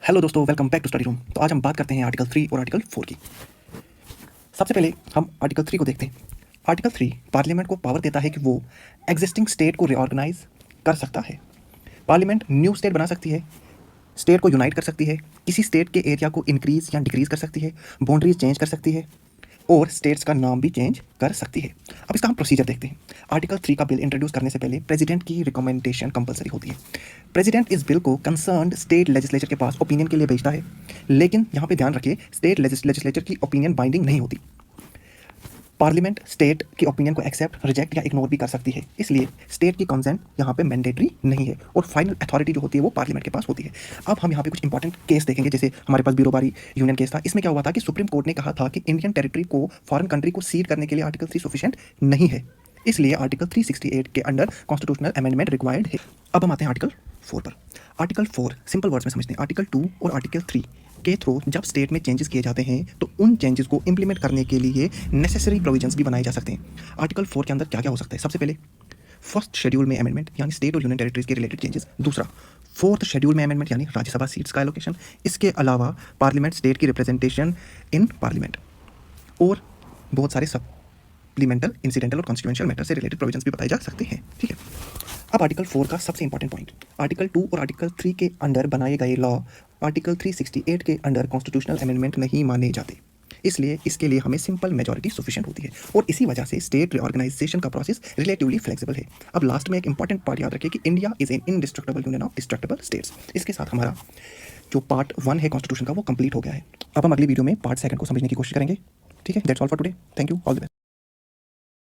Hello दोस्तों, welcome back to study room. तो आज हम बात करते हैं आर्टिकल 3 और आर्टिकल 4 की। सबसे पहले हम आर्टिकल 3 को देखते हैं। आर्टिकल 3 पार्लियामेंट को पावर देता है कि वो एग्जिस्टिंग स्टेट को रीऑर्गेनाइज कर सकता है। पार्लियामेंट न्यू स्टेट बना सकती है, स्टेट को यूनाइट कर सकती है, किसी स्टेट के एरिया को इंक्रीज या डिक्रीज कर सकती है, बाउंड्रीज चेंज कर सकती है और स्टेट्स का नाम भी चेंज कर सकती है। अब इसका हम प्रोसीजर देखते हैं। आर्टिकल 3 का बिल इंट्रोड्यूस करने से पहले प्रेसिडेंट की रिकमेंडेशन कंपलसरी होती है। प्रेसिडेंट इस बिल को कंसर्न्ड स्टेट लेजिस्लेचर के पास ओपिनियन के लिए भेजता है, लेकिन यहाँ पे ध्यान रखिए, स्टेट लेजिस्लेचर की ओपिनियन बाइंडिंग नहीं होती। पार्लियामेंट स्टेट की ओपिनियन को एक्सेप्ट, रिजेक्ट या इग्नोर भी कर सकती है, इसलिए स्टेट की कंसेंट यहाँ पे मैंडेटरी नहीं है और फाइनल अथॉरिटी जो होती है वो पार्लियामेंट के पास होती है। अब हम यहाँ पे कुछ इंपॉर्टेंट केस देखेंगे। जैसे हमारे पास बीरोबारी यूनियन केस था। इसमें क्या हुआ था कि सुप्रीम कोर्ट ने कहा था कि इंडियन टेरिटरी को फॉरेन कंट्री को सीड करने के लिए आर्टिकल 3 सफिशिएंट नहीं है, इसलिए आर्टिकल 368 के अंडर कॉन्स्टिट्यूशनल अमेंडमेंट रिक्वायर्ड है। अब हम आते हैं आर्टिकल 4 पर। आर्टिकल 4 सिंपल वर्ड्स में समझते हैं। आर्टिकल 2 और आर्टिकल 3 के थ्रू जब स्टेट में चेंजेस किए जाते हैं तो उन चेंजेस को इंप्लीमेंट करने के लिए नेसेसरी प्रोविजंस भी बनाए जा सकते हैं। आर्टिकल 4 के अंदर क्या क्या हो सकता है? सबसे पहले फर्स्ट शेड्यूल में अमेंडमेंट यानी स्टेट और यूनियन टेरिटरीज के रिलेटेड चेंजेस। दूसरा, फोर्थ शेड्यूल में अमेंडमेंट यानी राज्यसभा सीट्स का एलोकेशन। इसके अलावा पार्लियामेंट स्टेट की रिप्रेजेंटेशन इन पार्लियामेंट और बहुत सारे सप्लीमेंटल, इंसिडेंटल और कॉन्स्टिट्यूएंशियल मैटर से रिलेटेड प्रोविजंस भी बताए जा सकते हैं। ठीक है। अब आर्टिकल 4 का सबसे इंपॉर्टेंट पॉइंट, आर्टिकल 2 और आर्टिकल 3 के अंडर बनाए गए लॉ आर्टिकल 368 के अंडर कॉन्स्टिट्यूशनल अमेंडमेंट नहीं माने जाते, इसलिए इसके लिए हमें सिंपल मेजॉरिटी सफिशिएंट होती है और इसी वजह से स्टेट रिऑर्गेनाइजेशन का प्रोसेस रिलेटिवली फ्लेक्सिबल है। अब लास्ट में एक इंपॉर्टेंट पार्ट याद रखिए कि India is an indestructible union of destructible states. इसके साथ हमारा जो पार्ट 1 है कॉन्स्टिट्यूशन का वो कंप्लीट हो गया है। अब हम अगली वीडियो में पार्ट 2 को समझने की कोशिश करेंगे। ठीक है, that's all for today. Thank you, all the best.